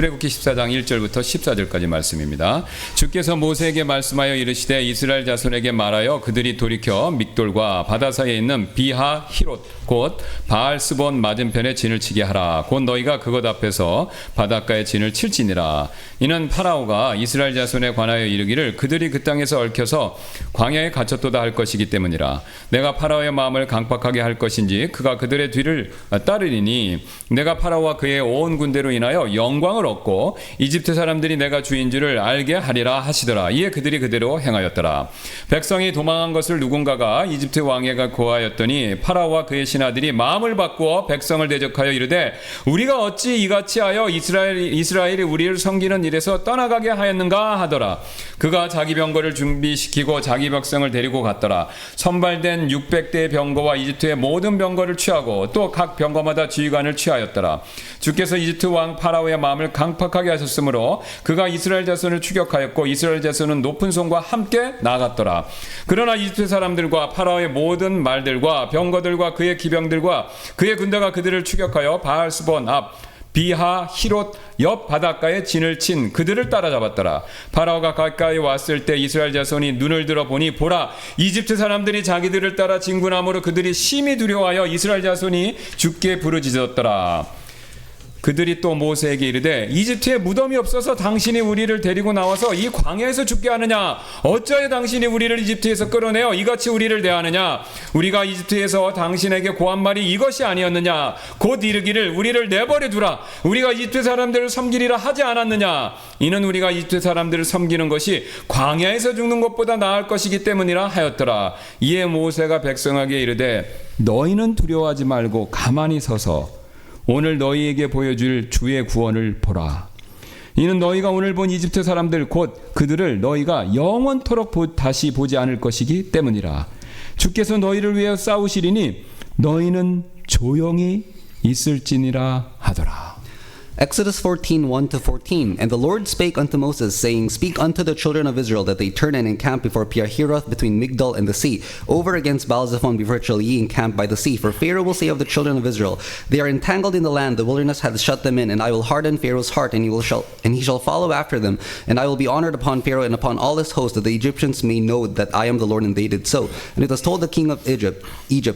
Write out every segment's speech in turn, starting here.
출애굽기 14장 1절부터 14절까지 말씀입니다. 주께서 모세에게 말씀하여 이르시되 이스라엘 자손에게 말하여 그들이 돌이켜 믹돌과 바다 사이에 있는 비하 히롯 곧 바알스본 맞은편에 진을 치게 하라. 곧 너희가 그것 앞에서 바닷가에 진을 칠지니라. 이는 파라오가 이스라엘 자손에 관하여 이르기를 그들이 그 땅에서 얽혀서 광야에 갇혔도다 할 것이기 때문이라. 내가 파라오의 마음을 강팍하게 할 것인지 그가 그들의 뒤를 따르리니 내가 파라오와 그의 온 군대로 인하여 영광을 얻고 이집트 사람들이 내가 주인 줄을 알게 하리라 하시더라. 이에 그들이 그대로 행하였더라. 백성이 도망한 것을 누군가가 이집트 왕에게 고하였더니 파라오와 그의 신하들이 마음을 바꾸어 백성을 대적하여 이르되 우리가 어찌 이같이 하여 이스라엘이 우리를 섬기는 일에서 떠나가게 하였는가 하더라. 그가 자기 병거를 준비시키고 자기 백성을 데리고 갔더라. 선발된 600대의 병거와 이집트의 모든 병거를 취하고 또 각 병거마다 지휘관을 취하였더라. 주께서 이집트 왕 파라오의 마음을 강팍하게 하셨으므로 그가 이스라엘 자손을 추격하였고 이스라엘 자손은 높은 손과 함께 나아갔더라. 그러나 이집트 사람들과 파라오의 모든 말들과 병거들과 그의 기병들과 그의 군대가 그들을 추격하여 바알스본 앞 비하 히롯 옆 바닷가에 진을 친 그들을 따라잡았더라. 파라오가 가까이 왔을 때 이스라엘 자손이 눈을 들어 보니 보라 이집트 사람들이 자기들을 따라 진군함으로 그들이 심히 두려워하여 이스라엘 자손이 죽게 부르짖었더라. 그들이 또 모세에게 이르되 이집트에 무덤이 없어서 당신이 우리를 데리고 나와서 이 광야에서 죽게 하느냐? 어찌하여 당신이 우리를 이집트에서 끌어내어 이같이 우리를 대하느냐? 우리가 이집트에서 당신에게 고한 말이 이것이 아니었느냐? 곧 이르기를 우리를 내버려 두라. 우리가 이집트 사람들을 섬기리라 하지 않았느냐? 이는 우리가 이집트 사람들을 섬기는 것이 광야에서 죽는 것보다 나을 것이기 때문이라 하였더라. 이에 모세가 백성에게 이르되 너희는 두려워하지 말고 가만히 서서 오늘 너희에게 보여줄 주의 구원을 보라. 이는 너희가 오늘 본 이집트 사람들 곧 그들을 너희가 영원토록 다시 보지 않을 것이기 때문이라. 주께서 너희를 위하여 싸우시리니 너희는 조용히 있을지니라 하더라. Exodus 14:1-14. And the Lord spake unto Moses, saying, Speak unto the children of Israel, that they turn and encamp before Pihahiroth between Migdol and the sea, over against Baal-zephon before it shall ye encamp by the sea. For Pharaoh will say of the children of Israel, They are entangled in the land, the wilderness hath shut them in, and I will harden Pharaoh's heart, and he shall follow after them. And I will be honored upon Pharaoh and upon all his host, that the Egyptians may know that I am the Lord. And they did so. And it was told the king of Egypt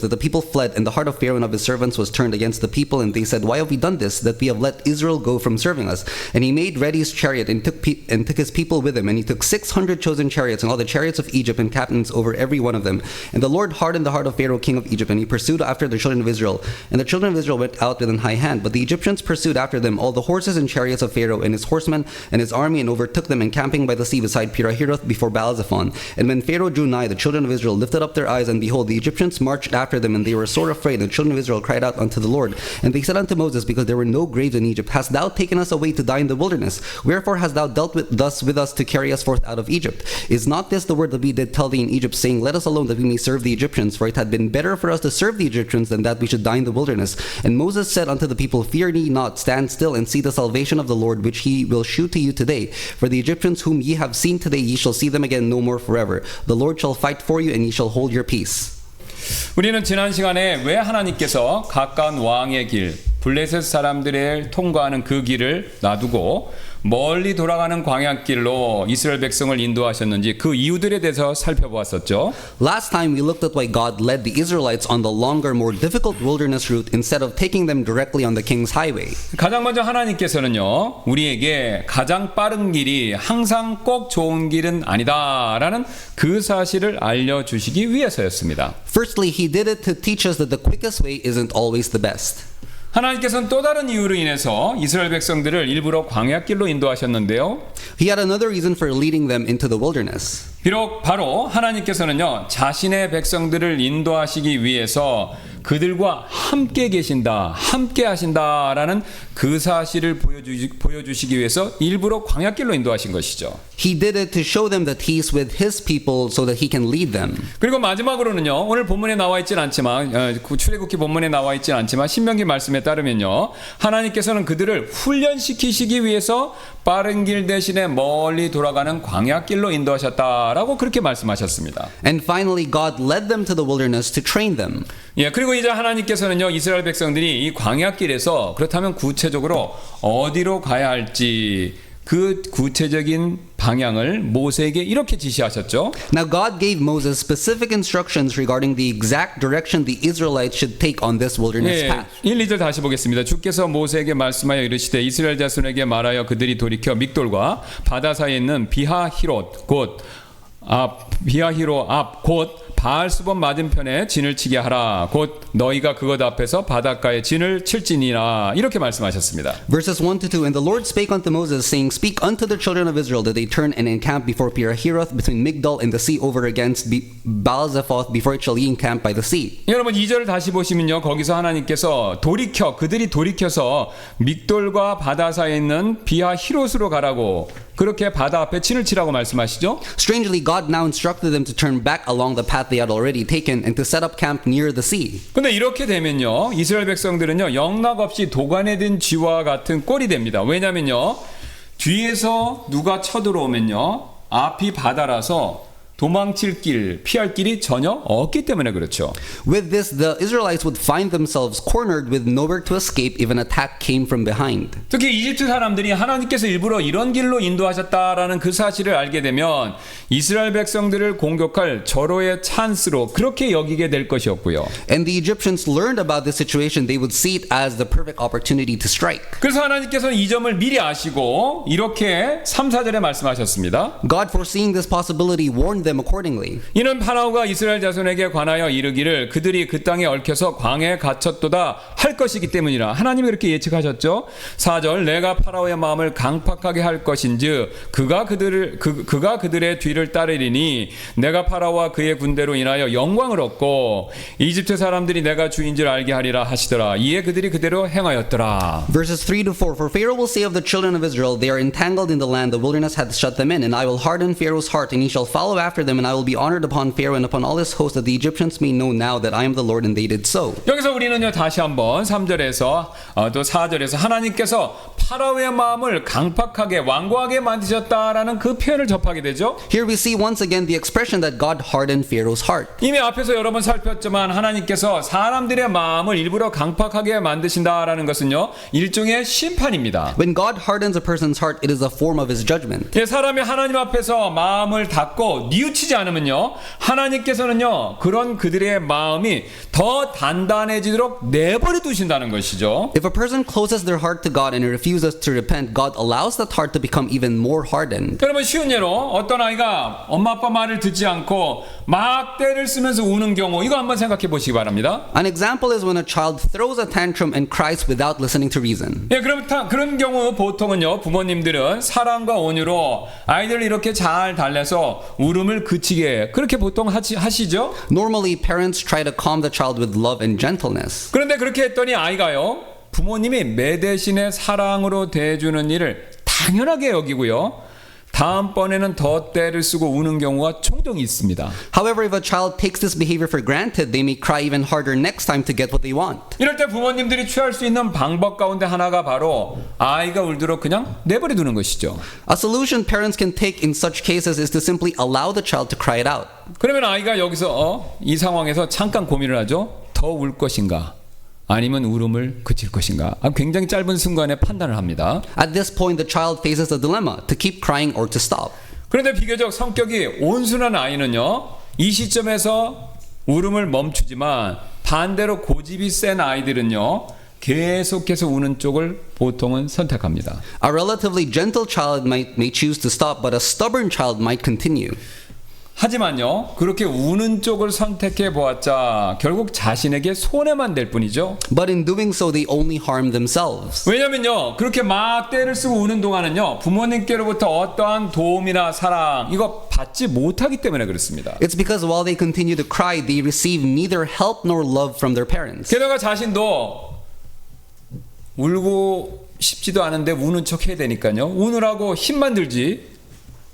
that the people fled, and the heart of Pharaoh and of his servants was turned against the people. And they said, Why have we done this, that we have let Israel go from serving us? And he made ready his chariot and took his people with him, and he took 600 chosen chariots and all the chariots of Egypt and captains over every one of them. And the Lord hardened the heart of Pharaoh king of Egypt, and he pursued after the children of Israel. And the children of Israel went out with an high hand, but the Egyptians pursued after them all the horses and chariots of Pharaoh and his horsemen and his army, and overtook them encamping by the sea beside Pihahiroth before Baal-zephon. And when Pharaoh drew nigh, the children of Israel lifted up their eyes, and behold, the Egyptians marched after them, and they were sore afraid. And the children of Israel cried out unto the Lord. And they said unto Moses, Because there were no graves in Egypt, hast thou taken us away to die in the wilderness? Wherefore hast thou dealt thus with us to carry us forth out of Egypt? Is not this the word that we did tell thee in Egypt, saying, Let us alone, that we may serve the Egyptians? For it had been better for us to serve the Egyptians than that we should die in the wilderness. And Moses said unto the people, Fear ye not, stand still, and see the salvation of the Lord, which he will shew to you today. For the Egyptians whom ye have seen today, ye shall see them again no more forever. The Lord shall fight for you, and ye shall hold your peace. 우리는 지난 시간에 왜 하나님께서 가까운 왕의 길, 블레셋 사람들을 통과하는 그 길을 놔두고 멀리 돌아가는 광야길로 이스라엘 백성을 인도하셨는지 그 이유들에 대해서 살펴보았었죠. Last time we looked at why God led the Israelites on the longer, more difficult wilderness route instead of taking them directly on the King's Highway. 가장 먼저 하나님께서는요, 우리에게 가장 빠른 길이 항상 꼭 좋은 길은 아니다라는 그 사실을 알려주시기 위해서였습니다. Firstly, He did it to teach us that the quickest way isn't always the best. 하나님께서는 또 다른 이유로 인해서 이스라엘 백성들을 일부러 광야길로 인도하셨는데요. He had another reason for leading them into the wilderness. 비록 바로 하나님께서는요, 자신의 백성들을 인도하시기 위해서 그들과 함께 계신다, 함께 하신다라는 그 사실을 보여주시기 위해서 일부러 광야길로 인도하신 것이죠. He did it to show them that He is with His people so that He can lead them. 그리고 마지막으로는요, 오늘 본문에 나와 있진 않지만 출애굽기 본문에 나와 있진 않지만 신명기 말씀에 따르면요, 하나님께서는 그들을 훈련시키시기 위해서 빠른 길 대신에 멀리 돌아가는 광야길로 인도하셨다라고 그렇게 말씀하셨습니다. And finally, God led them to the wilderness to train them. 예, 그리고 이제 하나님께서는요, 이스라엘 백성들이 이 광야길에서 그렇다면 구체적으로 어디로 가야 할지 그 구체적인 방향을 모세에게 이렇게 지시하셨죠. Now God gave Moses specific instructions regarding the exact direction the Israelites should take on this wilderness 예, path. 1, 2절 다시 보겠습니다. 주께서 모세에게 말씀하여 이르시되 이스라엘 자손에게 말하여 그들이 돌이켜 믹돌과 바다 사이에 있는 비하히롯 곧 비하히로 앞 곧 바알스본 맞은편에 진을 치게 하라. 곧 너희가 그것 앞에서 바닷가에 진을 칠지니라. 이렇게 말씀하셨습니다. Verses 1 to 2. And the Lord spake unto Moses, saying, Speak unto the children of Israel that they turn and encamp before Pihahiroth between Migdol and the sea over against Baal-zephon before it shall ye encamp by the sea. 여러분 2절을 다시 보시면요. 거기서 하나님께서 그들이 돌이켜서 믹돌과 바다 사이에 있는 비하히롯으로 가라고 그렇게 바다 앞에 진을 치라고 말씀하시죠. Strangely, God now instructed them to turn back along the path they had already taken and to set up camp near the sea. 근데 이렇게 되면요. 이스라엘 백성들은요. 영락없이 도관에 든 쥐와 같은 꼴이 됩니다. 왜냐면요. 뒤에서 누가 쳐들어오면요. 앞이 바다라서 도망칠 길, 피할 길이 전혀 없기 때문에 그렇죠. With this, the Israelites would find themselves cornered with nowhere to escape if an attack came from behind. 특히 이집트 사람들이 하나님께서 일부러 이런 길로 인도하셨다라는 그 사실을 알게 되면 이스라엘 백성들을 공격할 절호의 찬스로 그렇게 여기게 될 것이었고요. And the Egyptians learned about this situation, they would see it as the perfect opportunity to strike. 그래서 하나님께서는 이 점을 미리 아시고 이렇게 3, 4절에 말씀하셨습니다. God, foreseeing this possibility, warned them accordingly. 이는 파라오가 이스라엘 자손에게 관하여 이르기를 그들이 그 땅에 얽혀서 광야에 갇혔도다 할 것이기 때문이라. 하나님이 그렇게 예측하셨죠. 4절 내가 파라오의 마음을 강팍하게 할 것인즉 그가 그들의 뒤를 따르리니 내가 파라오와 그의 군대로 인하여 영광을 얻고 이집트 사람들이 내가 주인 줄 알게 하리라 하시더라. 이에 그들이 그대로 행하였더라. Verses 3 to 4. For Pharaoh will say of the children of Israel, they are entangled in the land, the wilderness hath shut them in, and I will harden Pharaoh's heart, and he shall follow after them, and I will be honored upon Pharaoh and upon all his host, that the Egyptians may know now that I am the Lord, and they did so. 여기서 우리는요 다시 한번 3절에서 또 4절에서 하나님께서 파라오의 마음을 강팍하게 완고하게 만드셨다라는 그 표현을 접하게 되죠. Here we see once again the expression that God hardened Pharaoh's heart. 이미 앞에서 여러 번 살폈지만 하나님께서 사람들의 마음을 일부러 강팍하게 만드신다라는 것은요 일종의 심판입니다. When God hardens a person's heart, it is a form of his judgment. 예, 사람이 하나님 앞에서 마음을 닫고 뉘우치지 않으면요 하나님께서는요 그런 그들의 마음이 더 단단해지도록 내버려 두신다는 것이죠. If a person closes their heart to God and refuses to repent, God allows that heart to become even more hardened. 여러분 쉬운 예로 어떤 아이가 엄마 아빠 말을 듣지 않고 막 떼를 쓰면서 우는 경우 이거 한번 생각해 보시기 바랍니다. An example is when a child throws a tantrum and cries without listening to reason. 예, 그런 경우 보통은요 부모님들은 사랑과 온유로 아이들을 이렇게 잘 달래서 울음을 그치게 그렇게 보통 하시죠. Normally, parents try to calm the child with love and gentleness. 그런데 그렇게 했더니 아이가요 부모님이 매 대신에 사랑으로 대해주는 일을 당연하게 여기고요 다음번에는 더 떼를 쓰고 우는 경우가 종종 있습니다. However, if a child takes this behavior for granted, they may cry even harder next time to get what they want. 이럴 때 부모님들이 취할 수 있는 방법 가운데 하나가 바로 아이가 울도록 그냥 내버려 두는 것이죠. A solution parents can take in such cases is to simply allow the child to cry it out. 그러면 아이가 여기서 이 상황에서 잠깐 고민을 하죠. 더 울 것인가? 아니면 울음을 그칠 것인가? 굉장히 짧은 순간에 판단을 합니다. At this point, the child faces a dilemma, to keep crying or to stop. 그런데 비교적 성격이 온순한 아이는요. 이 시점에서 울음을 멈추지만 반대로 고집이 센 아이들은요. 계속해서 우는 쪽을 보통은 선택합니다. A relatively gentle child may choose to stop, but a stubborn child might continue. 하지만요, 그렇게 우는 쪽을 선택해 보았자 결국 자신에게 손해만 될 뿐이죠. But in doing so, they only harm themselves. 왜냐면요, 그렇게 막 떼를 쓰고 우는 동안은요, 부모님께로부터 어떠한 도움이나 사랑 이거 받지 못하기 때문에 그렇습니다. It's because while they continue to cry, they receive neither help nor love from their parents. 게다가 자신도 울고 싶지도 않은데 우는 척 해야 되니까요. 우느라고 힘만 들지.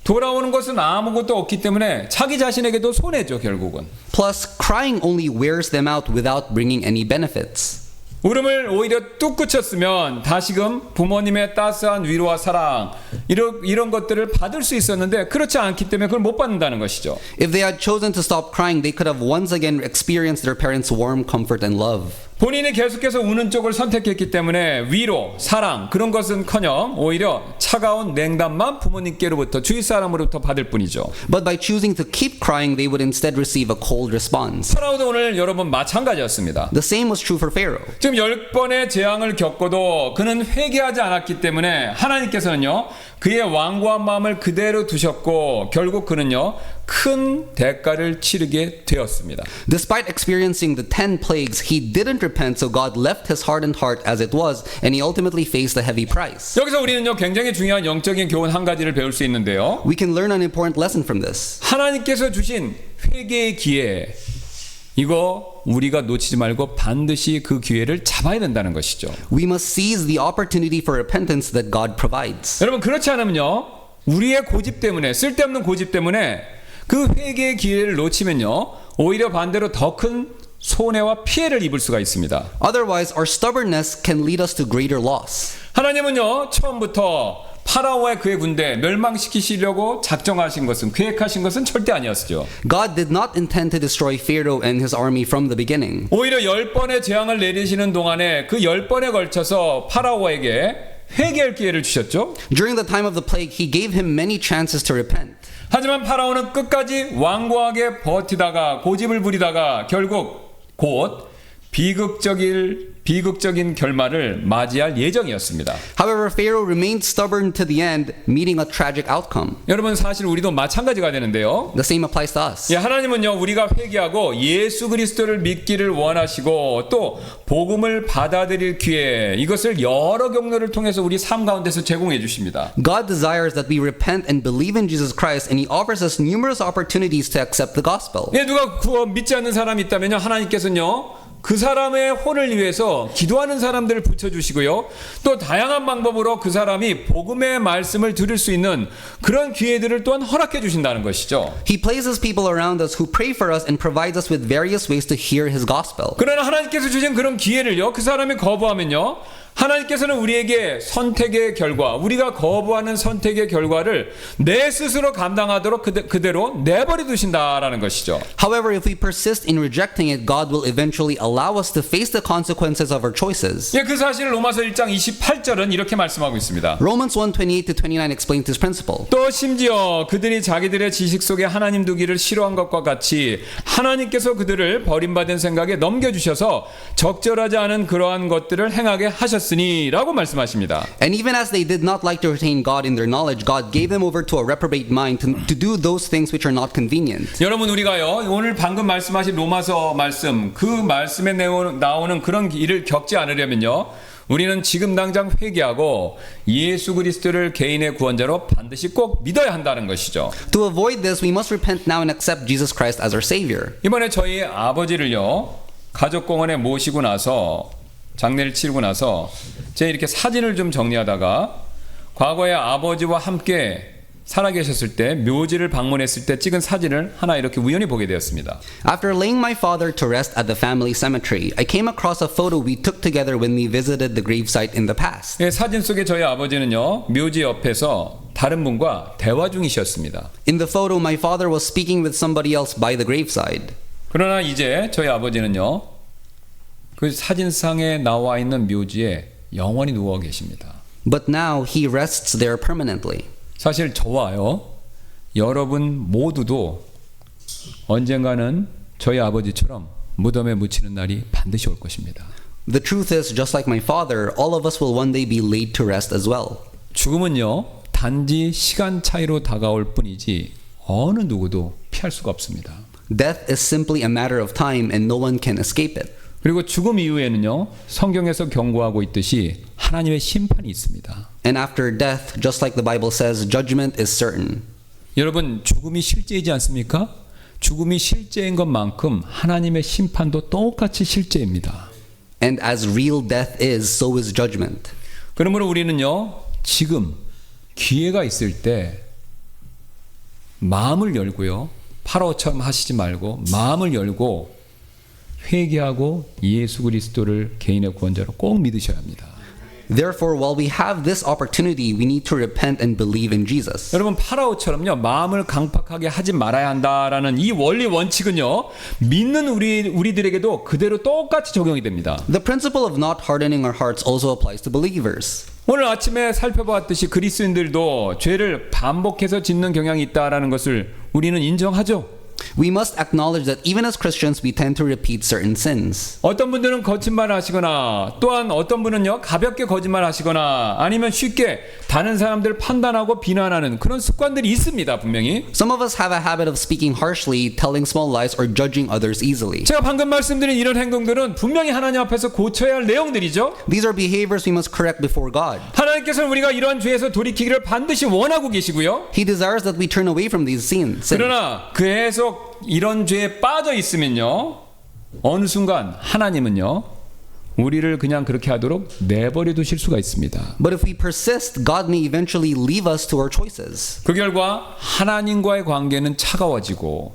돌아오는 것은 아무것도 없기 때문에 자기 자신에게도 손해죠, 결국은. Plus, crying only wears them out without bringing any benefits. 울음을 오히려 뚝 그쳤으면 다시금 부모님의 따스한 위로와 사랑 이런 것들을 받을 수 있었는데 그렇지 않기 때문에 그걸 못 받는다는 것이죠. If they had chosen to stop crying, they could have once again experienced their parents' warm comfort and love. 본인이 계속해서 우는 쪽을 선택했기 때문에 위로, 사랑 그런 것은커녕 오히려 차가운 냉담만 부모님께로부터 주위 사람으로부터 받을 뿐이죠. But by choosing to keep crying, they would instead receive a cold response. 파라오도 오늘 여러분 마찬가지였습니다. The same was true for Pharaoh. 지금 10번의 재앙을 겪고도 그는 회개하지 않았기 때문에 하나님께서는요 그의 완고한 마음을 그대로 두셨고 결국 그는요 큰 대가를 치르게 되었습니다. Despite experiencing the 10 plagues, he didn't repent, so God left his hardened heart as it was, and he ultimately faced a heavy price. 여기서 우리는요 굉장히 중요한 영적인 교훈 한 가지를 배울 수 있는데요. We can learn an important lesson from this. 하나님께서 주신 회개의 기회 이거 우리가 놓치지 말고 반드시 그 기회를 잡아야 된다는 것이죠. We must seize the opportunity for repentance that God provides. 여러분 그렇지 않으면요 우리의 고집 때문에 쓸데없는 고집 때문에 그 회개의 기회를 놓치면요 오히려 반대로 더 큰 손해와 피해를 입을 수가 있습니다. Otherwise, our stubbornness can lead us to greater loss. 하나님은요 처음부터 파라오와 그의 군대 멸망시키시려고 작정하신 것은 계획하신 것은 절대 아니었죠. God did not intend to destroy Pharaoh and his army from the beginning. 오히려 10번의 재앙을 내리시는 동안에 그 10번에 걸쳐서 파라오에게 회개할 기회를 주셨죠. During the time of the plague, he gave him many chances to repent. 하지만 파라오는 끝까지 완고하게 버티다가 고집을 부리다가 결국 곧 비극적인 결말을 맞이할 예정이었습니다. However, Pharaoh remained stubborn to the end, meeting a tragic outcome. 여러분 사실 우리도 마찬가지가 되는데요. The same applies to us. 예, 하나님은요 우리가 회개하고 예수 그리스도를 믿기를 원하시고 또 복음을 받아들일 기회 이것을 여러 경로를 통해서 우리 삶 가운데서 제공해 주십니다. God desires that we repent and believe in Jesus Christ, and he offers us numerous opportunities to accept the gospel. 예, 누가 믿지 않는 사람이 있다면요 하나님께서는요 그 사람의 혼을 위해서 기도하는 사람들을 붙여주시고요. 또 다양한 방법으로 그 사람이 복음의 말씀을 들을 수 있는 그런 기회들을 또한 허락해 주신다는 것이죠. He places people around us who pray for us and provides us with various ways to hear his gospel. 그러나 하나님께서 주신 그런 기회를요. 그 사람이 거부하면요. 하나님께서는 우리에게 선택의 결과, 우리가 거부하는 선택의 결과를 내 스스로 감당하도록 그대로 내버려 두신다라는 것이죠. However, if we persist in rejecting it, God will eventually allow us to face the consequences of our choices. 예, 그 사실을 로마서 1장 28절은 이렇게 말씀하고 있습니다. Romans 1:28-29 explains this principle. 또 심지어 그들이 자기들의 지식 속에 하나님 두기를 싫어한 것과 같이 하나님께서 그들을 버림받은 생각에 넘겨주셔서 적절하지 않은 그러한 것들을 행하게 하셨으니라고 말씀하십니다. And even as they did not like to retain God in their knowledge, God gave them over to a reprobate mind to do those things which are not convenient. 여러분 우리가요 오늘 방금 말씀하신 로마서 말씀 그 말씀에 나오는 그런 일을 겪지 않으려면요 우리는 지금 당장 회개하고 예수 그리스도를 개인의 구원자로 반드시 꼭 믿어야 한다는 것이죠. To avoid this, we must repent now and accept Jesus Christ as our Savior. 이번에 저희 아버지를요 가족공원에 모시고 나서 장례를 치르고 나서 제가 이렇게 사진을 좀 정리하다가 과거에 아버지와 함께 살아계셨을 때 묘지를 방문했을 때 찍은 사진을 하나 이렇게 우연히 보게 되었습니다. After laying my father to rest at the family cemetery, I came across a photo we took together when we visited the gravesite in the past. 예, 사진 속에 저희 아버지는요 묘지 옆에서 다른 분과 대화 중이셨습니다. In the photo, my father was speaking with somebody else by the graveside. 그러나 이제 저희 아버지는요 그 사진상에 나와 있는 묘지에 영원히 누워 계십니다. But now he rests there permanently. 사실 저와요 여러분 모두도 언젠가는 저희 아버지처럼 무덤에 묻히는 날이 반드시 올 것입니다. The truth is, just like my father, all of us will one day be laid to rest as well. 죽음은요 단지 시간 차이로 다가올 뿐이지 어느 누구도 피할 수가 없습니다. Death is simply a matter of time and no one can escape it. 그리고 죽음 이후에는요 성경에서 경고하고 있듯이 하나님의 심판이 있습니다. And after death, just like the Bible says, judgment is certain. 여러분 죽음이 실제이지 않습니까? 죽음이 실제인 것만큼 하나님의 심판도 똑같이 실제입니다. And as real death is, so is judgment. 그러므로 우리는요 지금 기회가 있을 때 마음을 열고요 파라오처럼 하시지 말고 마음을 열고 회개하고 예수 그리스도를 개인의 구원자로 꼭 믿으셔야 합니다. Therefore, while we have this opportunity, we need to repent and believe in Jesus. 여러분 파라오처럼요 마음을 강팍하게 하지 말아야 한다라는 이 원리 원칙은요 믿는 우리들에게도 그대로 똑같이 적용이 됩니다. The principle of not hardening our hearts also applies to believers. 오늘 아침에 살펴봤듯이 그리스도인들도 죄를 반복해서 짓는 경향이 있다라는 것을 우리는 인정하죠. We must acknowledge that even as Christians, we tend to repeat certain sins. 어떤 분들은 거짓말 하시거나 또한 어떤 분은요 가볍게 거짓말 하시거나 아니면 쉽게 다른 사람들 판단하고 비난하는 그런 습관들이 있습니다. 분명히 Some of us have a habit of speaking harshly, telling small lies, or judging others easily. 제가 방금 말씀드린 이런 행동들은 분명히 하나님 앞에서 고쳐야 할 내용들이죠. These are behaviors we must correct before God. 하나님께서는 우리가 이러한 죄에서 돌이키기를 반드시 원하고 계시고요. He desires that we turn away from these sins. 그러나 계속 이런 죄에 빠져 있으면요 어느 순간 하나님은요 우리를 그냥 그렇게 하도록 내버려 두실 수가 있습니다. But if we persist, God may eventually leave us to our choices. 그 결과 하나님과의 관계는 차가워지고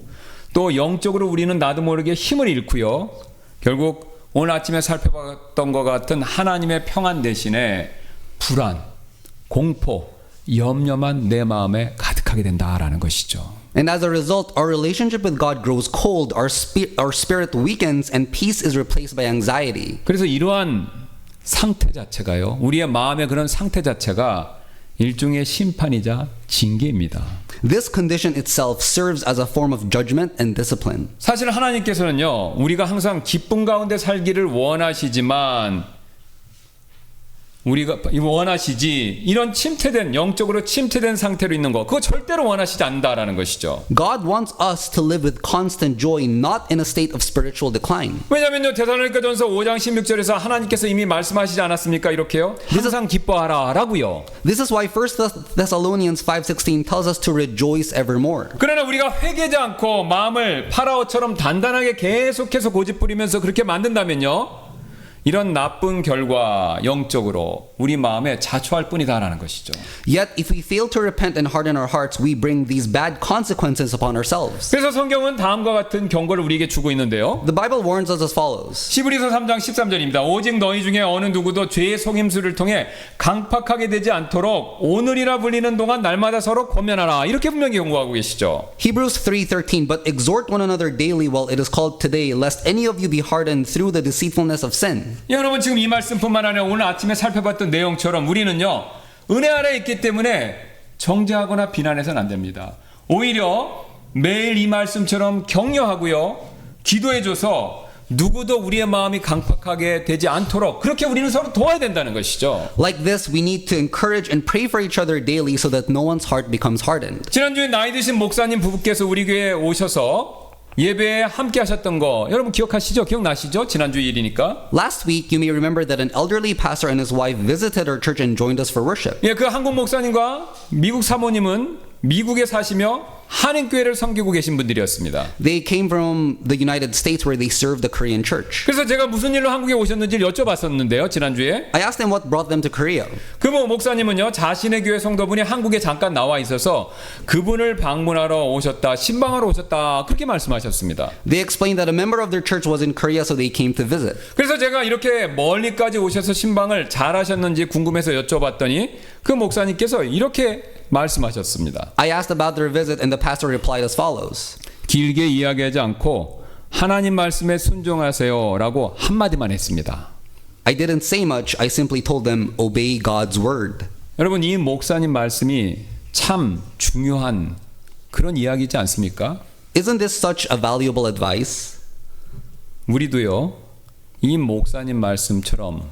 또 영적으로 우리는 나도 모르게 힘을 잃고요 결국 오늘 아침에 살펴봤던 것 같은 하나님의 평안 대신에 불안, 공포, 염려만 내 마음에 가득하게 된다라는 것이죠. And as a result, our relationship with God grows cold, our spirit weakens, and peace is replaced by anxiety. 그래서 이러한 상태 자체가요 우리의 마음의 그런 상태 자체가 일종의 심판이자 징계입니다. This condition itself serves as a form of judgment and discipline. 사실 하나님께서는요 우리가 항상 기쁨 가운데 살기를 원하시지만 우리가 원하시지 이런 침체된 영적으로 침체된 상태로 있는 거 그거 절대로 원하시지 않는다라는 것이죠. God wants us to live with constant joy, not in a state of spiritual decline. 왜냐하면요 데살로니가전서 5장 16절에서 하나님께서 이미 말씀하시지 않았습니까? 이렇게요. 항상 기뻐하라라고요. This is why 1 Thessalonians 5:16 tells us to rejoice evermore. 그러나 우리가 회개하지 않고 마음을 파라오처럼 단단하게 계속해서 고집부리면서 그렇게 만든다면요 이런 나쁜 결과 영적으로 우리 마음에 자초할 뿐이다라는 것이죠. Yet, if we fail to repent and harden our hearts, we bring these bad consequences upon ourselves. 그래서 성경은 다음과 같은 경고를 우리에게 주고 있는데요. The Bible warns us as follows. 히브리서 3장 13절입니다. 오직 너희 중에 어느 누구도 죄의 속임수를 통해 강팍하게 되지 않도록 오늘이라 불리는 동안 날마다 서로 권면하라. 이렇게 분명히 경고하고 계시죠. Hebrews 3:13 But exhort one another daily while it is called today, lest any of you be hardened through the deceitfulness of sin. 여러분 지금 이 말씀뿐만 아니라 오늘 아침에 살펴봤던 내용처럼 우리는요 은혜 아래 있기 때문에 정죄하거나 비난해서는 안 됩니다. 오히려 매일 이 말씀처럼 격려하고요 기도해줘서 누구도 우리의 마음이 강팍하게 되지 않도록 그렇게 우리는 서로 도와야 된다는 것이죠. Like this, we need to encourage and pray for each other daily so that no one's heart becomes hardened. 지난주에 나이 드신 목사님 부부께서 우리 교회에 오셔서 예배에 함께 하셨던 거 여러분 기억하시죠? 기억나시죠? 지난주 일이니까. Last week, you may remember that an elderly pastor and his wife visited our church and joined us for worship. 예, 그 한국 목사님과 미국 사모님은 미국에 사시며 한인교회를 섬기고 계신 분들이었습니다. They came from the United States where they served the Korean church. 그래서 제가 무슨 일로 한국에 오셨는지를 여쭤봤었는데요. 지난주에. I asked them what brought them to Korea. 그 목사님은요. 자신의 교회 성도분이 한국에 잠깐 나와 있어서 그분을 방문하러 오셨다. 신방하러 오셨다. 그렇게 말씀하셨습니다. They explained that a member of their church was in Korea, so they came to visit. 그래서 제가 이렇게 멀리까지 오셔서 신방을 잘 하셨는지 궁금해서 여쭤봤더니 그 목사님께서 이렇게 말씀하셨습니다. I asked about their visit and the pastor replied as follows. 길게 이야기하지 않고 하나님 말씀에 순종하세요라고 한마디만 했습니다. I didn't say much. I simply told them, obey God's word. 여러분 이 목사님 말씀이 참 중요한 그런 이야기지 않습니까? Isn't this such a valuable advice? 우리도요 이 목사님 말씀처럼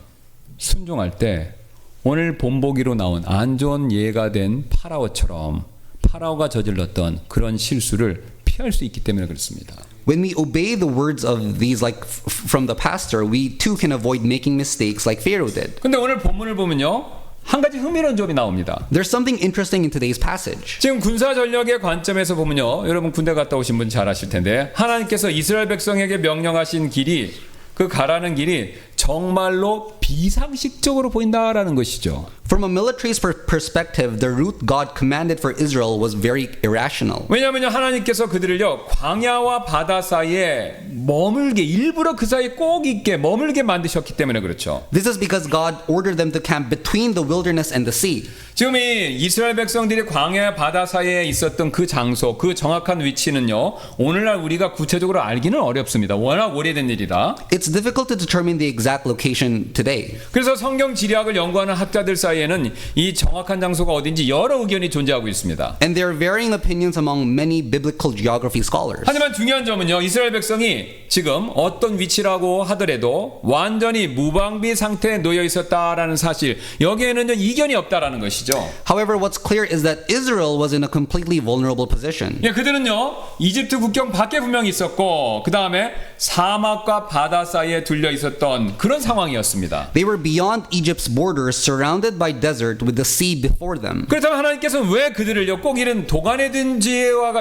순종할 때 오늘 본보기로 나온 안 좋은 예가 된 파라오처럼 파라오가 저질렀던 그런 실수를 피할 수 있기 때문에 그렇습니다. When we obey the words of these like from the pastor, we too can avoid making mistakes like Pharaoh did. 근데 오늘 본문을 보면요 한 가지 흥미로운 점이 나옵니다. There's something interesting in today's passage. 지금 군사 전력의 관점에서 보면요 여러분 군대 갔다 오신 분 잘 아실 텐데 하나님께서 이스라엘 백성에게 명령하신 길이 그 가라는 길이 정말로 비상식적으로 보인다라는 것이죠. From a military's perspective, the route God commanded for Israel was very irrational. 왜냐하면 하나님께서 그들을요 광야와 바다 사이에 머물게 일부러 그 사이에 꼭 있게 머물게 만드셨기 때문에 그렇죠. This is because God ordered them to camp between the wilderness and the sea. 지금 이 이스라엘 백성들이 광야와 바다 사이에 있었던 그 장소, 그 정확한 위치는요 오늘날 우리가 구체적으로 알기는 어렵습니다. 워낙 오래된 일이라. It's difficult to determine the exact location today. 그래서 성경 지리학을 연구하는 학자들 사이에는 이 정확한 장소가 어딘지 여러 의견이 존재하고 있습니다. And there are varying opinions among many biblical geography scholars. 하지만 중요한 점은요, 이스라엘 백성이 지금 어떤 위치라고 하더라도 완전히 무방비 상태에 놓여 있었다라는 사실, 여기에는 이견이 없다라는 것이죠. However, what's clear is that Israel was in a completely vulnerable position. 예, 그들은요, 이집트 국경 밖에 분명히 있었고, 그 다음에 사막과 바다 사이에 둘려 있었던 그런 상황이었습니다. They were beyond Egypt's borders, surrounded by desert with the sea before them. 그렇다면 하나님께서는 왜 그들을요, 꼭 이런 도간에 든 쥐와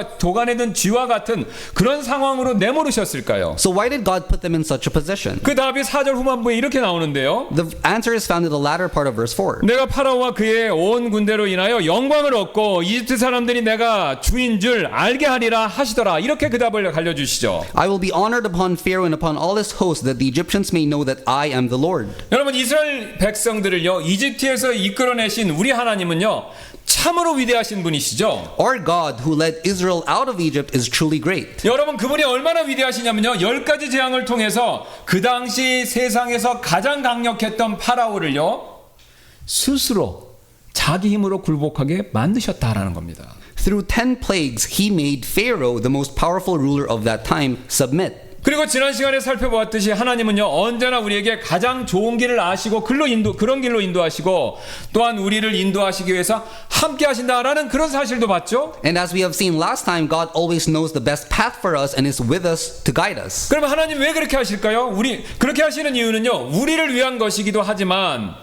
같은 그런 상황으로 내모르셨을까요? So why did God put them in such a position? 그 답이 4절 후반부에 이렇게 나오는데요. The answer is found in the latter part of verse 4. 내가 파라오와 그의 온 군대로 인하여 영광을 얻고 이집트 사람들이 내가 주인 줄 알게 하리라 하시더라. 이렇게 그 답을 알려주시죠. I will be honored upon Pharaoh and upon all his hosts, that the Egyptians may know that I am the Lord. 여러분, 이스라엘 백성들을요 이집트에서 이끌어내신 우리 하나님은요 참으로 위대하신 분이시죠. Our God, who led Israel out of Egypt, is truly great. 여러분, 그분이 얼마나 위대하시냐면요 10가지 재앙을 통해서 그 당시 세상에서 가장 강력했던 파라오를요 스스로 자기 힘으로 굴복하게 만드셨다라는 겁니다. Through 10 plagues, he made Pharaoh, the most powerful ruler of that time, submit. 그리고 지난 시간에 살펴보았듯이 하나님은요 언제나 우리에게 가장 좋은 길을 아시고 그런 길로 인도하시고 또한 우리를 인도하시기 위해서 함께 하신다라는 그런 사실도 봤죠. And as we have seen last time, God always knows the best path for us and is with us to guide us. 그러면 하나님 왜 그렇게 하실까요? 그렇게 하시는 이유는요 우리를 위한 것이기도 하지만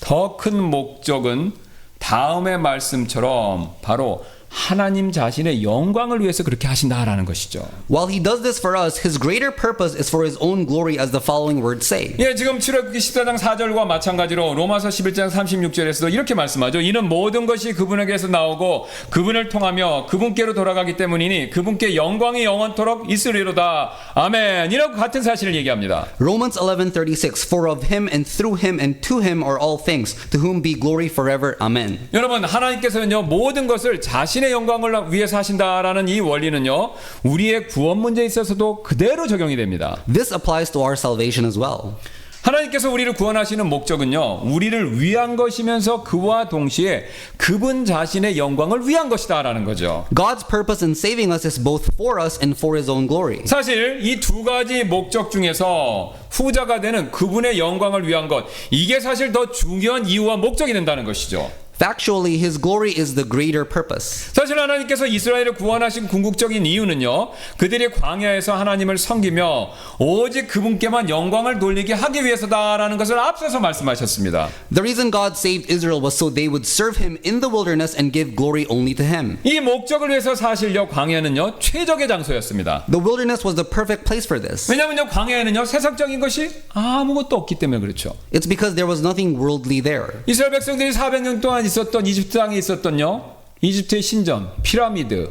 더 큰 목적은 다음의 말씀처럼 바로 하나님 자신의 영광을 위해서 그렇게 하신다라는 것이죠. While he does this for us, his greater purpose is for his own glory, as the following words say. 예, 지금 출애굽기 14장 4절과 마찬가지로 로마서 11장 36절에서도 이렇게 말씀하죠. 이는 모든 것이 그분에게서 나오고 그분을 통하며 그분께로 돌아가기 때문이니 그분께 영광이 영원토록 있으리로다. 아멘. 이라고 같은 사실을 얘기합니다. Romans 11:36. For of him and through him and to him are all things, to whom be glory forever. Amen. 여러분, 하나님께서는요 모든 것을 자신의 영광을 위해서 하신다라는 이 원리는요 우리의 구원 문제에 있어서도 그대로 적용이 됩니다. This applies to our salvation as well. 하나님께서 우리를 구원하시는 목적은요 우리를 위한 것이면서 그와 동시에 그분 자신의 영광을 위한 것이다라는 거죠. God's purpose in saving us is both for us and for his own glory. 사실 이 두 가지 목적 중에서 후자가 되는 그분의 영광을 위한 것, 이게 사실 더 중요한 이유와 목적이 된다는 것이죠. Factually, his glory is the greater purpose. 사실 하나님께서 이스라엘을 구원하신 궁극적인 이유는요 그들이 광야에서 하나님을 섬기며 오직 그분께만 영광을 돌리게 하기 위해서다라는 것을 앞서서 말씀하셨습니다. The reason God saved Israel was so they would serve him in the wilderness and give glory only to him. 이 목적을 위해서 사실요 광야는요 최적의 장소였습니다. The wilderness was the perfect place for this. 왜냐하면요 광야에는요 세상적인 것이 아무것도 없기 때문에 그렇죠. It's because there was nothing worldly there. 이스라엘 백성들이 400년 동안 있었던 이집트 땅에 있었던요 이집트의 신전, 피라미드,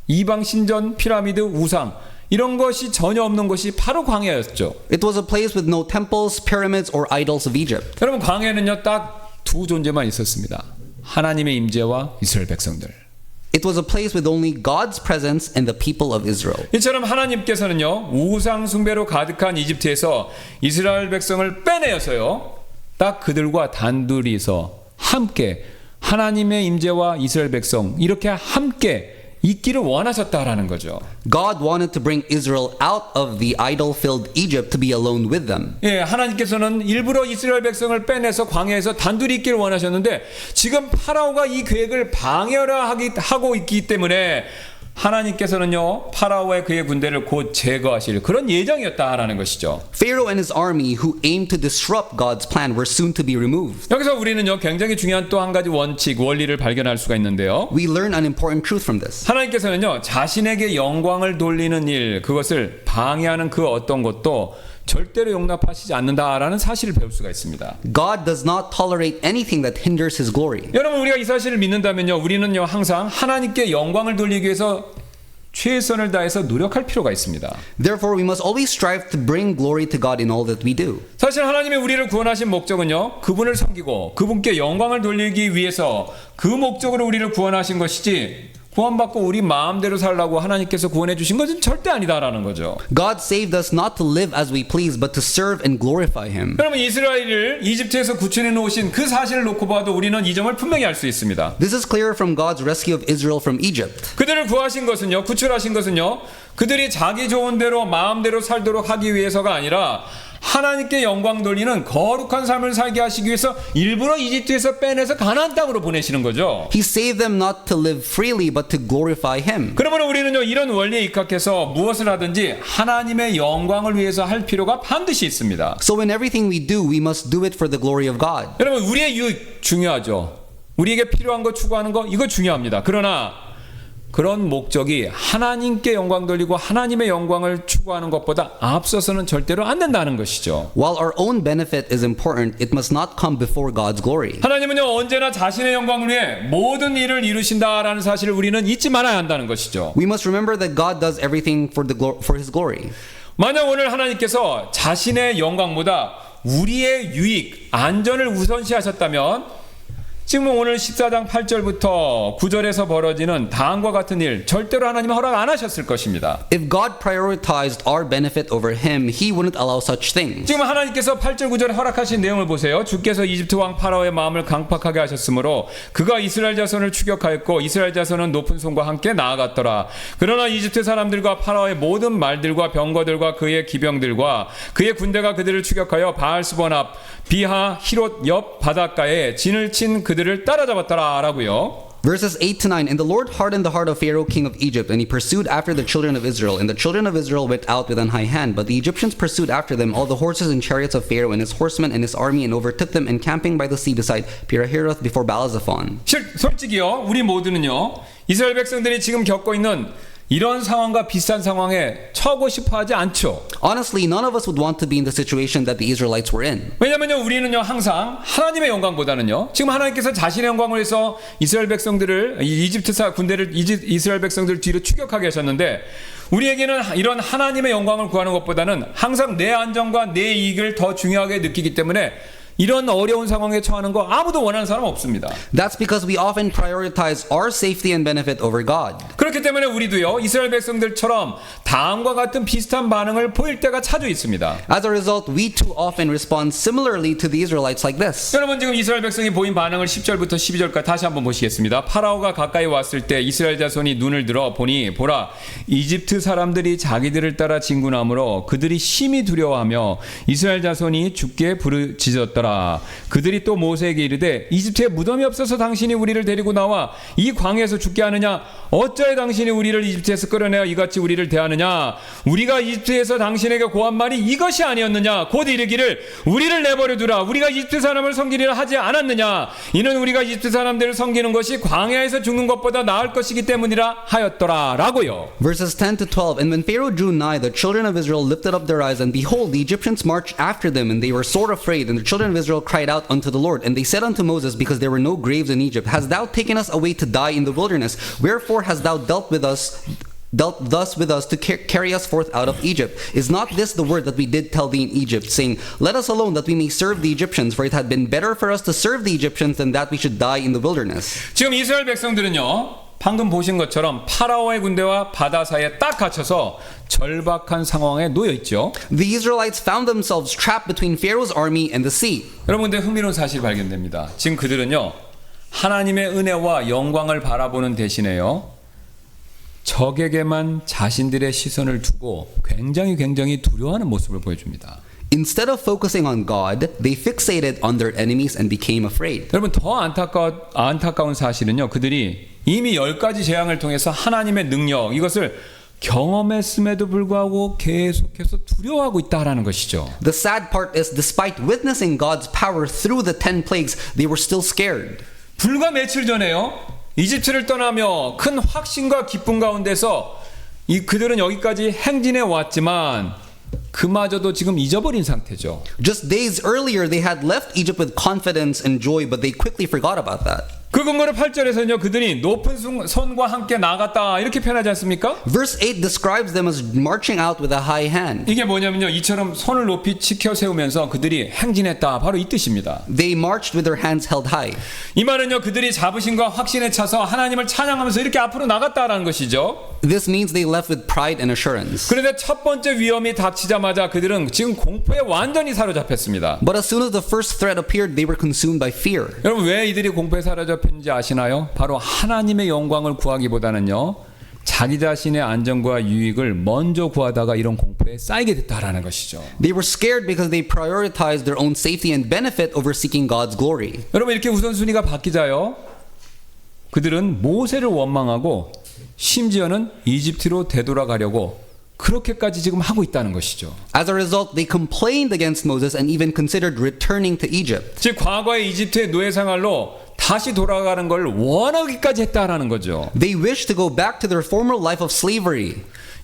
이방 신전, 피라미드, 우상 이런 것이 전혀 없는 것이 바로 광야였죠. It was a place with no temples, pyramids, or idols of Egypt. 여러분, 광야에는요 딱 두 존재만 있었습니다. 하나님의 임재와 이스라엘 백성들. It was a place with only God's presence and the people of Israel. 이처럼 하나님께서는요 우상 숭배로 가득한 이집트에서 이스라엘 백성을 빼내어서요 딱 그들과 단둘이서 함께 하나님의 임재와 이스라엘 백성 이렇게 함께 있기를 원하셨다라는 거죠. God wanted to bring Israel out of the idol-filled Egypt to be alone with them. 예, 하나님께서는 일부러 이스라엘 백성을 빼내서 광야에서 단둘이 있기를 원하셨는데 지금 파라오가 이 계획을 방해하고 있기 때문에 하나님께서는요 파라오의 그의 군대를 곧 제거하실 그런 예정이었다라는 것이죠. Pharaoh and his army, who aimed to disrupt God's plan, were soon to be removed. 여기서 우리는요 굉장히 중요한 또 한 가지 원리를 발견할 수가 있는데요. We learn an important truth from this. 하나님께서는요 자신에게 영광을 돌리는 일, 그것을 방해하는 그 어떤 것도 절대로 용납하시지 않는다라는 사실을 배울 수가 있습니다. God does not tolerate anything that hinders his glory. 여러분 우리가 이 사실을 믿는다면요, 우리는요 항상 하나님께 영광을 돌리기 위해서 최선을 다해서 노력할 필요가 있습니다. Therefore, we must always strive to bring glory to God in all that we do. 사실 하나님의 우리를 구원하신 목적은요, 그분을 섬기고 그분께 영광을 돌리기 위해서 그 목적으로 우리를 구원하신 것이지, 구원받고 우리 마음대로 살라고 하나님께서 구원해 주신 것은 절대 아니다라는 거죠. God saved us not to live as we please, but to serve and glorify Him. 여러분 이스라엘을 이집트에서 구출해 놓으신 그 사실을 놓고 봐도 우리는 이 점을 분명히 알 수 있습니다. This is clear from God's rescue of Israel from Egypt. 그들을 구하신 것은요, 구출하신 것은요, 그들이 자기 좋은 대로 마음대로 살도록 하기 위해서가 아니라 하나님께 영광 돌리는 거룩한 삶을 살게 하시기 위해서 일부러 이집트에서 빼내서 가나안 땅으로 보내시는 거죠. He saved them not to live freely, but to glorify Him. 그러므로 우리는요, 이런 원리에 입각해서 무엇을 하든지 하나님의 영광을 위해서 할 필요가 반드시 있습니다. So in everything we do, we must do it for the glory of God. 여러분 우리의 유익 중요하죠. 우리에게 필요한 거 추구하는 거 이거 중요합니다. 그러나 그런 목적이 하나님께 영광 돌리고 하나님의 영광을 추구하는 것보다 앞서서는 절대로 안 된다는 것이죠. While our own benefit is important, it must not come before God's glory. 하나님은요 언제나 자신의 영광을 위해 모든 일을 이루신다라는 사실을 우리는 잊지 말아야 한다는 것이죠. We must remember that God does everything for His glory. 만약 오늘 하나님께서 자신의 영광보다 우리의 유익, 안전을 우선시하셨다면 지금 오늘 14장 8절부터 9절에서 벌어지는 다음과 같은 일 절대로 하나님은 허락 안 하셨을 것입니다. If God prioritized our benefit over Him, He wouldn't allow such things. 지금 하나님께서 8절 9절에 허락하신 내용을 보세요. 주께서 이집트 왕 파라오의 마음을 강팍하게 하셨으므로 그가 이스라엘 자손을 추격하였고 이스라엘 자손은 높은 손과 함께 나아갔더라. 그러나 이집트 사람들과 파라오의 모든 말들과 병거들과 그의 기병들과 그의 군대가 그들을 추격하여 바알스본 앞 비하 히롯 옆 바닷가에 진을 친 그들을 따라잡았더라라고요. Verses 8 to 9, And the Lord hardened the heart of Pharaoh king of Egypt, and he pursued after the children of Israel. And the children of Israel went out with an high hand, but the Egyptians pursued after them all the horses and chariots of Pharaoh and his horsemen and his army, and overtook them encamping by the sea beside Pirahiroth before Baal-zephon. 솔직히요, 우리 모두는요, 이스라엘 백성들이 지금 겪고 있는 이런 상황과 비슷한 상황에 처하고 싶어 하지 않죠. Honestly, none of us would want to be in the situation that the Israelites were in. 왜냐면요, 우리는요, 항상 하나님의 영광보다는요, 지금 하나님께서 자신의 영광을 위해서 이스라엘 백성들을, 이집트 군대를 이스라엘 백성들 뒤로 추격하게 하셨는데, 우리에게는 이런 하나님의 영광을 구하는 것보다는 항상 내 안전과 내 이익을 더 중요하게 느끼기 때문에 이런 어려운 상황에 처하는 거 아무도 원하는 사람 없습니다. That's because we often prioritize our safety and benefit over God. 그렇기 때문에 우리도요, 이스라엘 백성들처럼 다음과 같은 비슷한 반응을 보일 때가 자주 있습니다. As a result, we too often respond similarly to the Israelites like this. 여러분 지금 이스라엘 백성이 보인 반응을 10절부터 12절까지 다시 한번 보시겠습니다. 파라오가 가까이 왔을 때 이스라엘 자손이 눈을 들어 보니 보라 이집트 사람들이 자기들을 따라 진군하므로 그들이 심히 두려워하며 이스라엘 자손이 주께 부르짖었더라. 그들이 또 모세에게 이르되 이집트에 무덤이 없어서 당신이 우리를 데리고 나와 이 광야에서 죽게 하느냐 어찌하여 당신이 우리를 이집트에서 끌어내어 이같이 우리를 대하느냐 우리가 이집트에서 당신에게 고한 말이 이것이 아니었느냐 곧 이르기를 우리를 내버려 두라 우리가 이집트 사람을 섬기리라 하지 않았느냐 이는 우리가 이집트 사람들을 섬기는 것이 광야에서 죽는 것보다 나을 것이기 때문이라 하였더라 라고요. Verses 10 to 12, And when Pharaoh drew nigh, the children of Israel lifted up their eyes, and behold, the Egyptians marched after them, and they were sore afraid. And the children of Israel cried out unto the Lord, and they said unto Moses, because there were no graves in Egypt, Hast thou taken us away to die in the wilderness? Wherefore hast thou dealt thus with us to carry us forth out of Egypt? Is not this the word that we did tell thee in Egypt, saying, Let us alone, that we may serve the Egyptians? For it had been better for us to serve the Egyptians than that we should die in the wilderness. 지금 이스라엘 백성들은요, 방금 보신 것처럼 파라오의 군대와 바다 사이에 딱 갇혀서 절박한 상황에 놓여 있죠. The Israelites found themselves trapped between Pharaoh's army and the sea. 여러분, 근데 흥미로운 사실이 발견됩니다. 지금 그들은요, 하나님의 은혜와 영광을 바라보는 대신에요, 적에게만 자신들의 시선을 두고 굉장히 두려워하는 모습을 보여줍니다. Instead of focusing on God, they fixated on their enemies and became afraid. 여러분, 더 안타까운 사실은요, 그들이 이미 10가지 재앙을 통해서 하나님의 능력, 이것을 경험했음에도 불구하고 계속해서 두려워하고 있다라는 것이죠. The sad part is, despite witnessing God's power through the 10 plagues, they were still scared. 불과 며칠 전에요, 이집트를 떠나며 큰 확신과 기쁨 가운데서 그들은 여기까지 행진해 왔지만 그마저도 지금 잊어버린 상태죠. Just days earlier, they had left Egypt with confidence and joy, but they quickly forgot about that. 그 근거를 8절에서는요. 그들이 높은 손과 함께 나갔다 이렇게 표현하지 않습니까? Verse 8 describes them as marching out with a high hand. 이게 뭐냐면요. 이처럼 손을 높이 치켜 세우면서 그들이 행진했다. 바로 이 뜻입니다. They marched with their hands held high. 이 말은요. 그들이 자부심과 확신에 차서 하나님을 찬양하면서 이렇게 앞으로 나갔다라는 것이죠. This means they left with pride and assurance. 그런데 첫 번째 위험이 닥치자마자 그들은 지금 공포에 완전히 사로잡혔습니다. But as soon as the first threat appeared, they were consumed by fear. 여러분 왜 이들이 공포에 사로잡혔는지 아시나요? 바로 하나님의 영광을 구하기보다는요. 자기 자신의 안전과 유익을 먼저 구하다가 이런 공포에 쌓이게 됐다라는 것이죠. They were scared because they prioritized their own safety and benefit over seeking God's glory. 여러분 이렇게 우선순위가 바뀌자요. 그들은 모세를 원망하고 심지어는 이집트로 되돌아가려고 그렇게까지 지금 하고 있다는 것이죠. As a result, they complained against Moses and even considered returning to Egypt. 즉 과거의 이집트의 노예 생활로 다시 돌아가는 걸 원하기까지 했다라는 거죠. They wished to go back to their former life of slavery.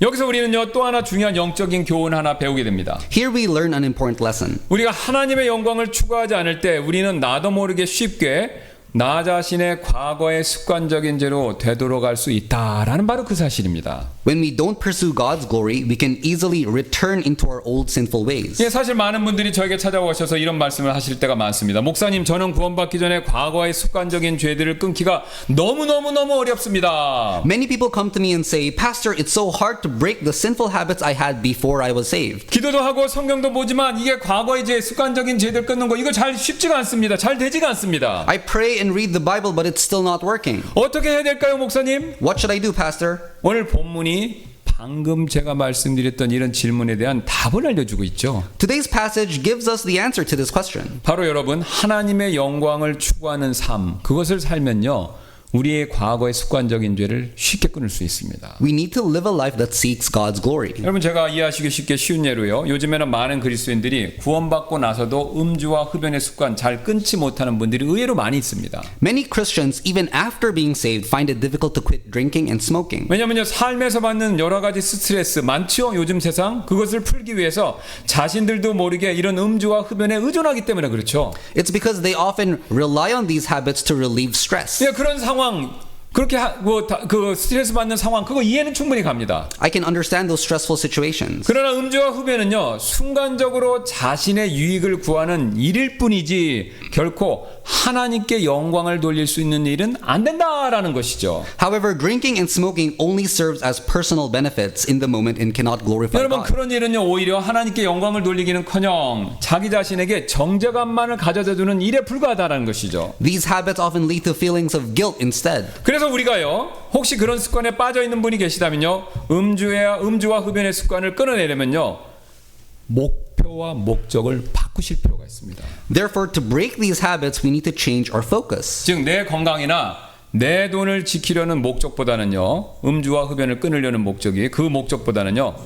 여기서 우리는요 또 하나 중요한 영적인 교훈 하나 배우게 됩니다. Here we learn an important lesson. 우리가 하나님의 영광을 추구하지 않을 때 우리는 나도 모르게 쉽게 나 자신의 과거의 습관적인 죄로 되돌아갈 수 있다라는 바로 그 사실입니다. When we don't pursue God's glory, we can easily return into our old sinful ways. 예, 사실 많은 분들이 저에게 찾아오셔서 이런 말씀을 하실 때가 많습니다. 목사님, 저는 구원받기 전에 과거의 습관적인 죄들을 끊기가 너무 어렵습니다. Many people come to me and say, Pastor, it's so hard to break the sinful habits I had before I was saved. 기도도 하고 성경도 보지만 이게 과거의 죄, 습관적인 죄들 끊는 거 이거 잘 쉽지가 않습니다. 잘 되지가 않습니다. I pray and read the Bible, but it's still not working. 어떻게 해야 될까요, 목사님? What should I do, Pastor? 오늘 본문이 방금 제가 말씀드렸던 이런 질문에 대한 답을 알려주고 있죠. Today's passage gives us the answer to this question. 바로 여러분, 하나님의 영광을 추구하는 삶, 그것을 살면요. 우리의 과거의 습관적인 죄를 쉽게 끊을 수 있습니다. We need to live a life that seeks God's glory. 여러분 제가 이해하시기 쉽게 쉬운 예로요. 요즘에는 많은 그리스도인들이 구원받고 나서도 음주와 흡연의 습관 잘 끊지 못하는 분들이 의외로 많이 있습니다. Many Christians, even after being saved, find it difficult to quit drinking and smoking. 왜냐면요. 삶에서 받는 여러 가지 스트레스 많죠. 요즘 세상. 그것을 풀기 위해서 자신들도 모르게 이런 음주와 흡연에 의존하기 때문에 그렇죠. It's because they often rely on these habits to relieve stress. 예, 그런 상황 그렇게 그 스트레스 받는 상황 그거 이해는 충분히 갑니다. I can understand those stressful situations. 그러나 음주와 흡연은요 순간적으로 자신의 유익을 구하는 일일 뿐이지 결코 하나님께 영광을 돌릴 수 있는 일은 안 된다라는 것이죠. However, drinking and smoking only serves as personal benefits in the moment and cannot glorify 여러분 God. 그런 일은요 오히려 하나님께 영광을 돌리기는커녕 자기 자신에게 정죄감만을 가져다주는 일에 불과하다는 것이죠. These habits often lead to feelings of guilt instead. 그래서 우리가요 혹시 그런 습관에 빠져 있는 분이 계시다면요 음주와 흡연의 습관을 끊어내려면요 목표와 목적을 바꾸실 필요가 있습니다. Therefore, to break these habits, we need to change our focus. 즉 내 건강이나 내 돈을 지키려는 목적보다는요 음주와 흡연을 끊으려는 목적이 그 목적보다는요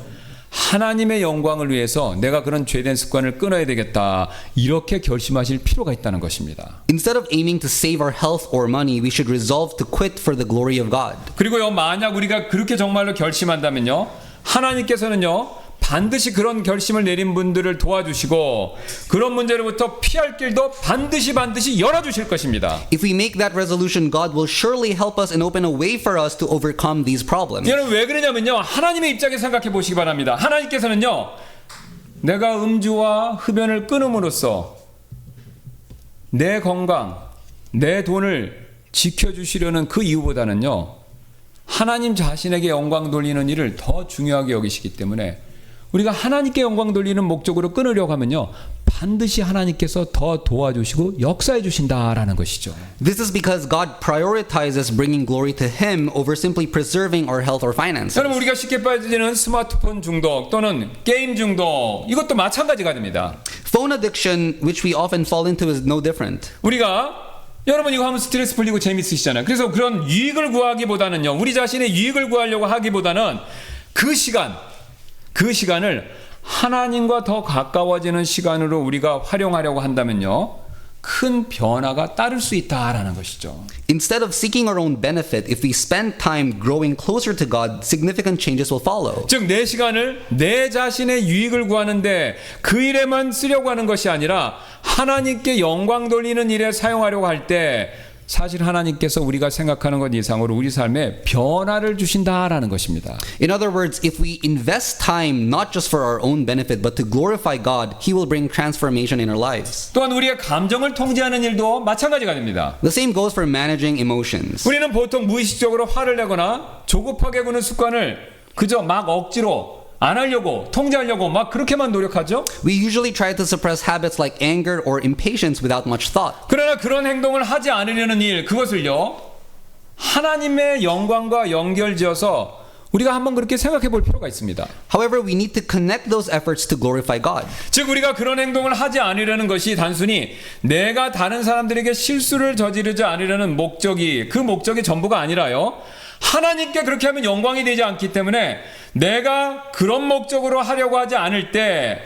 하나님의 영광을 위해서 내가 그런 죄된 습관을 끊어야 되겠다 이렇게 결심하실 필요가 있다는 것입니다. Instead of aiming to save our health or money, we should resolve to quit for the glory of God. 그리고요 만약 우리가 그렇게 정말로 결심한다면요 하나님께서는요 반드시 그런 결심을 내린 분들을 도와주시고 그런 문제로부터 피할 길도 반드시 열어주실 것입니다. If we make that resolution, God will surely help us and open a way for us to overcome these problems. 여러분 왜 그러냐면요 하나님의 입장에서 생각해 보시기 바랍니다. 하나님께서는요 내가 음주와 흡연을 끊음으로써 내 건강, 내 돈을 지켜주시려는 그 이유보다는요 하나님 자신에게 영광 돌리는 일을 더 중요하게 여기시기 때문에 우리가 하나님께 영광 돌리는 목적으로 끊으려고 하면요 반드시 하나님께서 더 도와주시고 역사해 주신다라는 것이죠. This is because God prioritizes bringing glory to Him over simply preserving our health or finances. 여러분 우리가 쉽게 빠지는 스마트폰 중독 또는 게임 중독 이것도 마찬가지가 됩니다. Phone addiction, which we often fall into, is no different. 우리가 여러분 이거 하면 스트레스 풀리고 재밌으시잖아요. 그래서 그런 유익을 구하기보다는요 우리 자신의 유익을 구하려고 하기보다는 그 시간을 하나님과 더 가까워지는 시간으로 우리가 활용하려고 한다면요 큰 변화가 따를 수 있다라는 것이죠. Instead of seeking our own benefit, if we spend time growing closer to God, significant changes will follow. 즉 내 시간을 내 자신의 유익을 구하는데 그 일에만 쓰려고 하는 것이 아니라 하나님께 영광 돌리는 일에 사용하려고 할 때 사실 하나님께서 우리가 생각하는 것 이상으로 우리 삶에 변화를 주신다라는 것입니다. In other words, if we invest time not just for our own benefit but to glorify God, He will bring transformation in our lives. 또한 우리의 감정을 통제하는 일도 마찬가지가 됩니다. The same goes for managing emotions. 우리는 보통 무의식적으로 화를 내거나 조급하게 구는 습관을 그저 막 억지로 안 하려고 통제하려고 막 그렇게만 노력하죠. We usually try to suppress habits like anger or impatience without much thought. 그러나 그런 행동을 하지 않으려는 일, 그것을요 하나님의 영광과 연결지어서 우리가 한번 그렇게 생각해 볼 필요가 있습니다. However, we need to connect those efforts to glorify God. 즉 우리가 그런 행동을 하지 않으려는 것이 단순히 내가 다른 사람들에게 실수를 저지르지 않으려는 목적이 그 목적이 전부가 아니라요. 하나님께 그렇게 하면 영광이 되지 않기 때문에 내가 그런 목적으로 하려고 하지 않을 때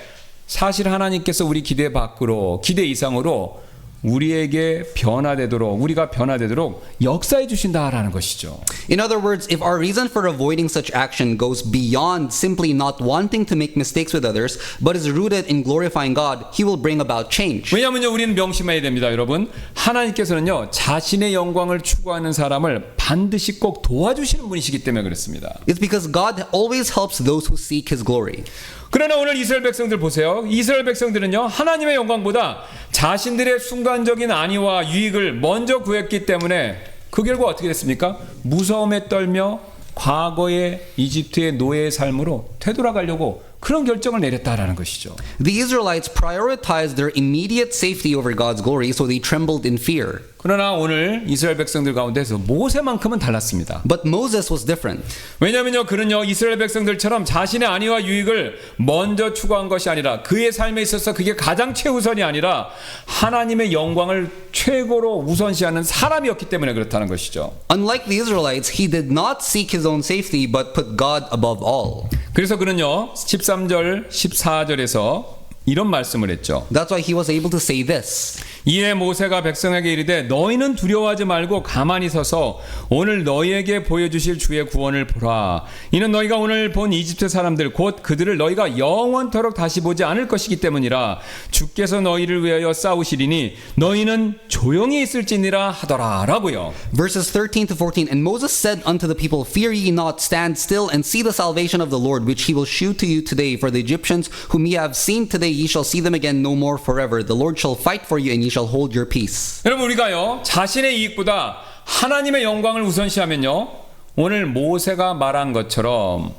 사실 하나님께서 우리 기대 밖으로 기대 이상으로 우리에게 변화되도록 우리가 변화되도록 역사해 주신다라는 것이죠. In other words, if our reason for avoiding such action goes beyond simply not wanting to make mistakes with others, but is rooted in glorifying God, He will bring about change. 왜냐하면요 우리는 명심해야 됩니다. 여러분 하나님께서는요 자신의 영광을 추구하는 사람을 반드시 꼭 도와주시는 분이시기 때문에 그렇습니다. It's because God always helps those who seek His glory. 그러나 오늘 이스라엘 백성들 보세요. 이스라엘 백성들은요 하나님의 영광보다 자신들의 순간적인 안위와 유익을 먼저 구했기 때문에 그 결과 어떻게 됐습니까? 무서움에 떨며 과거의 이집트의 노예의 삶으로 되돌아가려고 그런 결정을 내렸다라는 것이죠. The Israelites prioritized their immediate safety over God's glory, so they trembled in fear. 그러나 오늘 이스라엘 백성들 가운데서 모세만큼은 달랐습니다. But Moses was different. 왜냐하면요 그는요 이스라엘 백성들처럼 자신의 안위와 유익을 먼저 추구한 것이 아니라 그의 삶에 있어서 그게 가장 최우선이 아니라 하나님의 영광을 최고로 우선시하는 사람이었기 때문에 그렇다는 것이죠. Unlike the Israelites, he did not seek his own safety but put God above all. 그래서 그는요 13절 14절에서 이런 말씀을 했죠. That's why he was able to say this. 이에 모세가 백성에게 이르되 너희는 두려워하지 말고 가만히 서서 오늘 너희에게 보여주실 주의 구원을 보라. 이는 너희가 오늘 본 이집트 사람들 곧 그들을 너희가 영원토록 다시 보지 않을 것이기 때문이라. 주께서 너희를 위하여 싸우시리니 너희는 조용히 있을지니라 하더라 라고요. Verses 13 to 14. And Moses said unto the people, Fear ye not, stand still and see the salvation of the Lord, which he will shew to you today. For the Egyptians whom ye have seen today, ye shall see them again no more forever. The Lord shall fight for you, and ye shall hold your peace. 여러분 우리가요 자신의 이익보다 하나님의 영광을 우선시하면요 오늘 모세가 말한 것처럼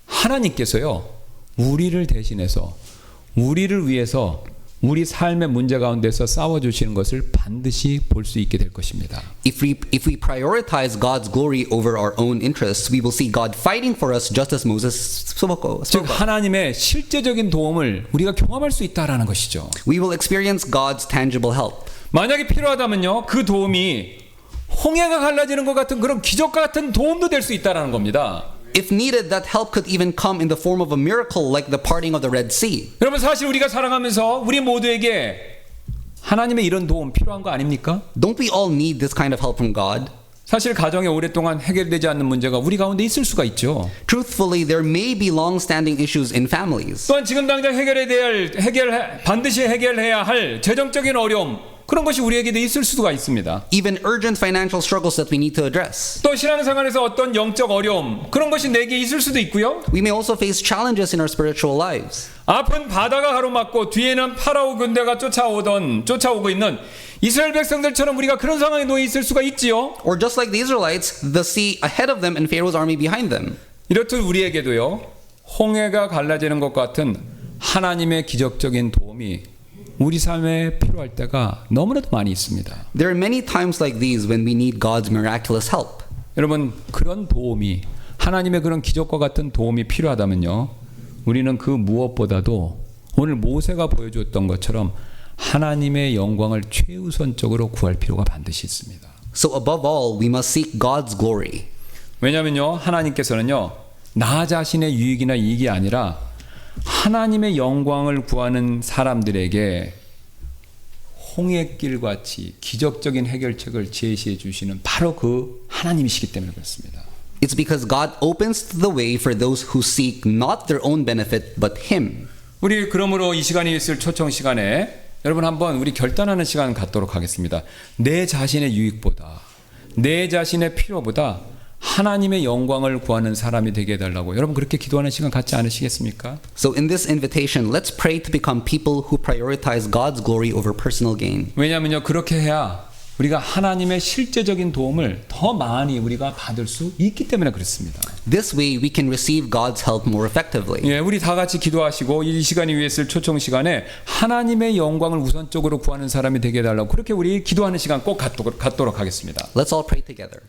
하나님께서요 우리를 대신해서 우리를 위해서 우리 삶의 문제 가운데서 싸워주시는 것을 반드시 볼 수 있게 될 것입니다. If we prioritize God's glory over our own interests, we will see God fighting for us just as Moses spoke 즉 of. 하나님의 실제적인 도움을 우리가 경험할 수 있다라는 것이죠. We will experience God's tangible help. 만약에 필요하다면요 그 도움이 홍해가 갈라지는 것 같은 그런 기적과 같은 도움도 될 수 있다라는 겁니다. If needed, that help could even come in the form of a miracle like the parting of the Red Sea. 여러분 사실 우리가 살아가면서 우리 모두에게 하나님의 이런 도움 필요한 거 아닙니까? Don't we all need this kind of help from God? 사실 가정에 오랫동안 해결되지 않는 문제가 우리 가운데 있을 수가 있죠. Truthfully, there may be long-standing issues in families. 또한 지금 당장 반드시 해결해야 할 재정적인 어려움 그런 것이 우리에게도 있을 수가 있습니다. Even urgent financial struggles that we need to address. 또 신앙생활에서 어떤 영적 어려움 그런 것이 내게 있을 수도 있고요. We may also face challenges in our spiritual lives. 앞은 바다가 가로막고 뒤에는 파라오 군대가 쫓아오고 있는 이스라엘 백성들처럼 우리가 그런 상황에 놓여 있을 수가 있지요. Or just like the Israelites, the sea ahead of them and Pharaoh's army behind them. 이렇듯 우리에게도요. 홍해가 갈라지는 것 같은 하나님의 기적적인 도움이 우리 삶에 필요할 때가 너무나도 많이 있습니다. There are many times like these when we need God's miraculous help. 여러분 그런 도움이 하나님의 그런 기적과 같은 도움이 필요하다면요. 우리는 그 무엇보다도 오늘 모세가 보여줬던 것처럼 하나님의 영광을 최우선적으로 구할 필요가 반드시 있습니다. So above all, we must seek God's glory. 왜냐하면요. 하나님께서는요. 나 자신의 유익이나 이익이 아니라 하나님의 영광을 구하는 사람들에게 홍해길 같이 기적적인 해결책을 제시해 주시는 바로 그 하나님이시기 때문에 그렇습니다. It's because God opens the way for those who seek not their own benefit but Him. 우리 그러므로 이 시간이 있을 초청 시간에 여러분 한번 우리 결단하는 시간 갖도록 하겠습니다. 내 자신의 유익보다 내 자신의 필요보다 하나님의 영광을 구하는 사람이 되게 해달라고 여러분 그렇게 기도하는 시간 갖지 않으시겠습니까? So in this invitation, let's pray to become people who prioritize God's glory over personal gain. 왜냐하면요 그렇게 해야 우리가 하나님의 실제적인 도움을 더 많이 우리가 받을 수 있기 때문에 그렇습니다. This way we can receive God's help more effectively. 예, 우리 다 같이 기도하시고 이 시간이 위해 쓸 초청 시간에 하나님의 영광을 우선적으로 구하는 사람이 되게 해달라고 그렇게 우리 기도하는 시간 꼭 갖도록 하겠습니다. Let's all pray together.